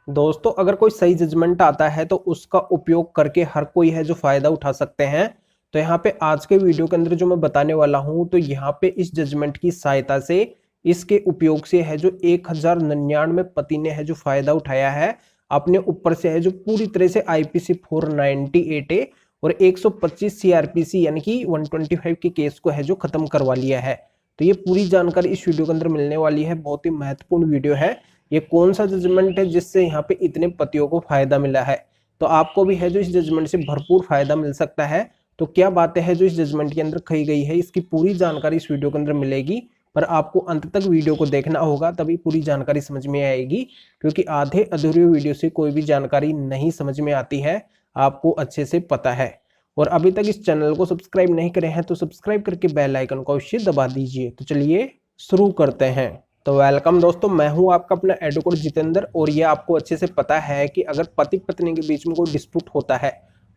दोस्तों अगर कोई सही जजमेंट आता है तो उसका उपयोग करके हर कोई है जो फायदा उठा सकते हैं। तो यहाँ पे आज के वीडियो के अंदर जो मैं बताने वाला हूं तो यहाँ पे इस जजमेंट की सहायता से इसके उपयोग से है जो 1099 पति ने है जो फायदा उठाया है अपने ऊपर से है जो पूरी तरह से आईपीसी 498 ए और 125 सीआरपीसी यानी कि 125 के केस को है जो खत्म करवा लिया है। तो ये पूरी जानकारी इस वीडियो के अंदर मिलने वाली है, बहुत ही महत्वपूर्ण वीडियो है। ये कौन सा जजमेंट है जिससे यहाँ पे इतने पतियों को फायदा मिला है, तो आपको भी है जो इस जजमेंट से भरपूर फायदा मिल सकता है। तो क्या बातें हैं जो इस जजमेंट के अंदर कही गई है, इसकी पूरी जानकारी इस वीडियो के अंदर मिलेगी, पर आपको अंत तक वीडियो को देखना होगा तभी पूरी जानकारी समझ में आएगी, क्योंकि आधे अधूरे वीडियो से कोई भी जानकारी नहीं समझ में आती है, आपको अच्छे से पता है। और अभी तक इस चैनल को सब्सक्राइब नहीं करे हैं तो सब्सक्राइब करके बेल आइकन को अवश्य दबा दीजिए। तो चलिए शुरू करते हैं। तो वेलकम दोस्तों, मैं हूं आपका अपना एडवोकेट जितेंद्र। और ये आपको अच्छे से पता है कि अगर पति पत्नी के बीच में कोई डिस्प्यूट होता है,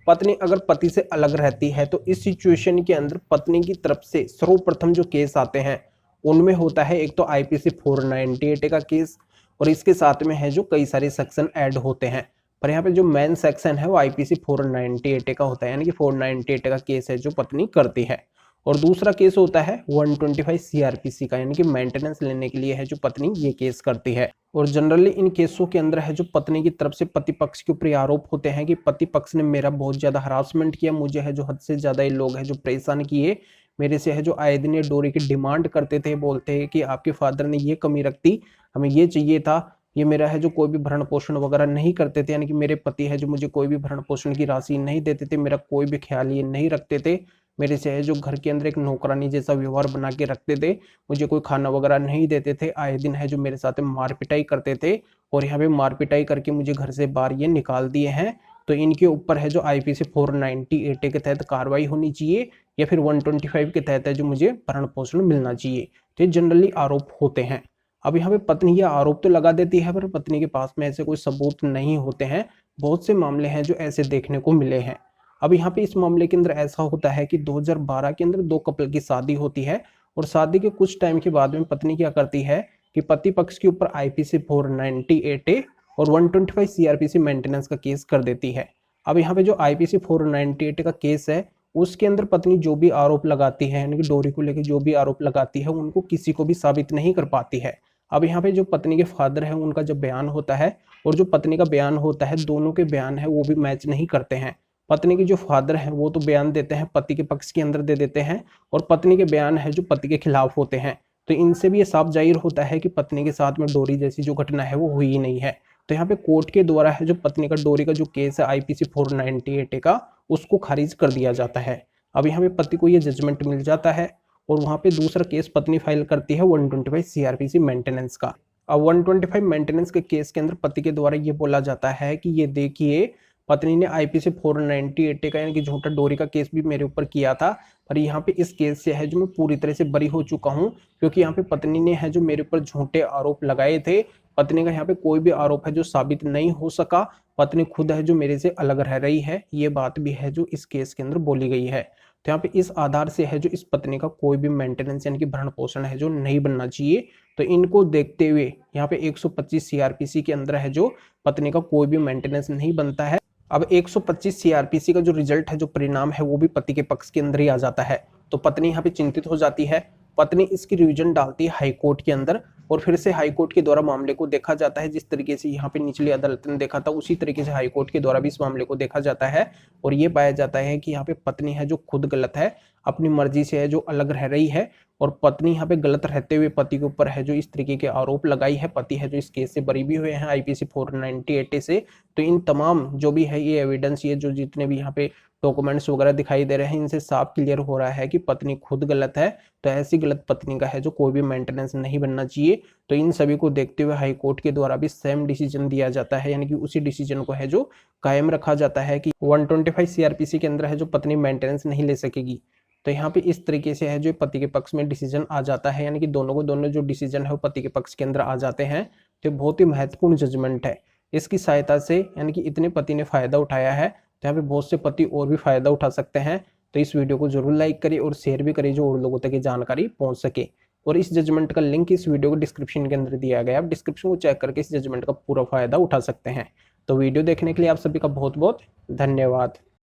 पत्नी अगर पति से अलग रहती है, तो इस सिचुएशन के अंदर पत्नी की तरफ से सर्वप्रथम जो केस आते हैं उनमें होता है एक तो आईपीसी 498 का केस, और इसके साथ में है जो कई सारे सेक्शन ऐड होते हैं। पर यहाँ पे जो मेन सेक्शन है वो आईपीसी 498 का होता है, यानी कि 498 का केस है जो पत्नी करती है। और दूसरा केस होता है 125 सीआरपीसी का, यानी कि मेंटेनेंस लेने के लिए है जो पत्नी ये केस करती है। और जनरली इन केसों के अंदर है जो पत्नी की तरफ से पति पक्ष के ऊपर आरोप होते हैं कि पति पक्ष ने मेरा बहुत ज्यादा हरासमेंट किया, मुझे है जो हद से ज्यादा ये लोग है जो परेशान किए, मेरे से है जो आए दिन ये डोरी की डिमांड करते थे, बोलते हैं कि आपके फादर ने ये कमी रख दी, हमें ये चाहिए था, ये मेरा है जो कोई भी भरण पोषण वगैरह नहीं करते थे, यानी कि मेरे पति है जो मुझे कोई भी भरण पोषण की राशि नहीं देते थे, मेरा कोई भी ख्याल ये नहीं रखते थे, मेरे से है जो घर के अंदर एक नौकरानी जैसा व्यवहार बना के रखते थे, मुझे कोई खाना वगैरह नहीं देते थे, आए दिन है जो मेरे साथ मार पिटाई करते थे, और यहाँ पे मार पिटाई करके मुझे घर से बाहर ये निकाल दिए हैं। तो इनके ऊपर है जो आईपीसी 498 के तहत कार्रवाई होनी चाहिए, या फिर 125 के तहत है जो मुझे भरण पोषण मिलना चाहिए। तो ये जनरली आरोप होते हैं। अब यहाँ पे पत्नी ये आरोप तो लगा देती है, पर पत्नी के पास में ऐसे कोई सबूत नहीं होते हैं। बहुत से मामले हैं जो ऐसे देखने को मिले हैं। अब यहाँ पे इस मामले के अंदर ऐसा होता है कि 2012 के अंदर दो कपल की शादी होती है, और शादी के कुछ टाइम के बाद में पत्नी क्या करती है कि पति पक्ष के ऊपर आईपीसी 498 ए और 125 सीआरपीसी मेंटेनेंस का केस कर देती है। अब यहाँ पे जो आईपीसी 498 का केस है उसके अंदर पत्नी जो भी आरोप लगाती है, यानी कि डोरी को लेकर जो भी आरोप लगाती है, उनको किसी को भी साबित नहीं कर पाती है। अब यहाँ पे जो पत्नी के फादर है उनका जब बयान होता है और जो पत्नी का बयान होता है, दोनों के बयान है वो भी मैच नहीं करते हैं। पत्नी के जो फादर हैं वो तो बयान देते हैं पति के पक्ष के अंदर दे देते हैं, और पत्नी के बयान है जो पति के खिलाफ होते हैं। तो इनसे भी ये साफ जाहिर होता है कि पत्नी के साथ में डोरी जैसी जो घटना है वो हुई ही नहीं है। तो यहाँ पे कोर्ट के द्वारा है जो पत्नी का डोरी का जो केस है आईपीसी 498 का, उसको खारिज कर दिया जाता है। अब यहाँ पे पति को ये जजमेंट मिल जाता है, और वहां पे दूसरा केस पत्नी फाइल करती है 125 सीआरपीसी मेंटेनेंस का। अब 125 मेंटेनेंस के केस के अंदर पति के द्वारा ये बोला जाता है कि ये देखिए, पत्नी ने आईपीसी 498 का यानी कि झूठा डोरी का केस भी मेरे ऊपर किया था, पर यहाँ पे इस केस से है जो मैं पूरी तरह से बरी हो चुका हूँ, क्योंकि यहाँ पे पत्नी ने है जो मेरे ऊपर झूठे आरोप लगाए थे। पत्नी का यहाँ पे कोई भी आरोप है जो साबित नहीं हो सका, पत्नी खुद है जो मेरे से अलग रह रही है, ये बात भी है जो इस केस के अंदर बोली गई है। तो यहाँ पे इस आधार से है जो इस पत्नी का कोई भी मेंटेनेंस यानी कि भरण पोषण है जो नहीं बनना चाहिए। तो इनको देखते हुए यहाँ पे 125 सीआरपीसी के अंदर है जो पत्नी का कोई भी मेंटेनेंस नहीं बनता है। अब 125 सीआरपीसी का जो रिजल्ट है, जो परिणाम है, वो भी पति के पक्ष के अंदर ही आ जाता है। तो पत्नी यहाँ पे चिंतित हो जाती है। पत्नी इसकी रिवीजन डालती है हाई कोर्ट के अंदर, और फिर से हाई कोर्ट के द्वारा मामले को देखा जाता है। जिस तरीके से यहाँ पे निचली अदालत ने देखा था उसी तरीके से हाई कोर्ट के द्वारा भी इस मामले को देखा जाता है, और ये पाया जाता है कि यहाँ पे पत्नी है जो खुद गलत है, अपनी मर्जी से है जो अलग रह रही है, और पत्नी यहाँ पे गलत रहते हुए पति के ऊपर है जो इस तरीके के आरोप लगाई है। पति है जो इस केस से बरी भी हुए हैं आईपीसी 498 से। तो इन तमाम जो भी है ये एविडेंस, ये जो जितने भी यहाँ पे डॉक्यूमेंट्स वगैरह दिखाई दे रहे हैं, इनसे साफ क्लियर हो रहा है कि पत्नी खुद गलत है। तो ऐसी गलत पत्नी का है जो कोई भी मेंटेनेंस नहीं बनना चाहिए। तो इन सभी को देखते हुए हाई कोर्ट के द्वारा भी सेम डिसीजन दिया जाता है, यानी कि उसी डिसीजन को है जो कायम रखा जाता है कि 125 सीआरपीसी के अंदर है जो पत्नी मेंटेनेंस नहीं ले सकेगी। तो यहाँ पे इस तरीके से है जो पति के पक्ष में डिसीजन आ जाता है, यानी कि दोनों को दोनों जो डिसीजन है वो पति के पक्ष के अंदर आ जाते हैं। तो बहुत ही महत्वपूर्ण जजमेंट है। इसकी सहायता से यानी कि इतने पति ने फायदा उठाया है, तो यहाँ पे बहुत से पति और भी फायदा उठा सकते हैं। तो इस वीडियो को जरूर लाइक करिए और शेयर भी करिए जो और लोगों तक ये जानकारी पहुंच सके। और इस जजमेंट का लिंक इस वीडियो को डिस्क्रिप्शन के अंदर दिया गया है। आप डिस्क्रिप्शन को चेक करके इस जजमेंट का पूरा फायदा उठा सकते हैं। तो वीडियो देखने के लिए आप सभी का बहुत बहुत धन्यवाद।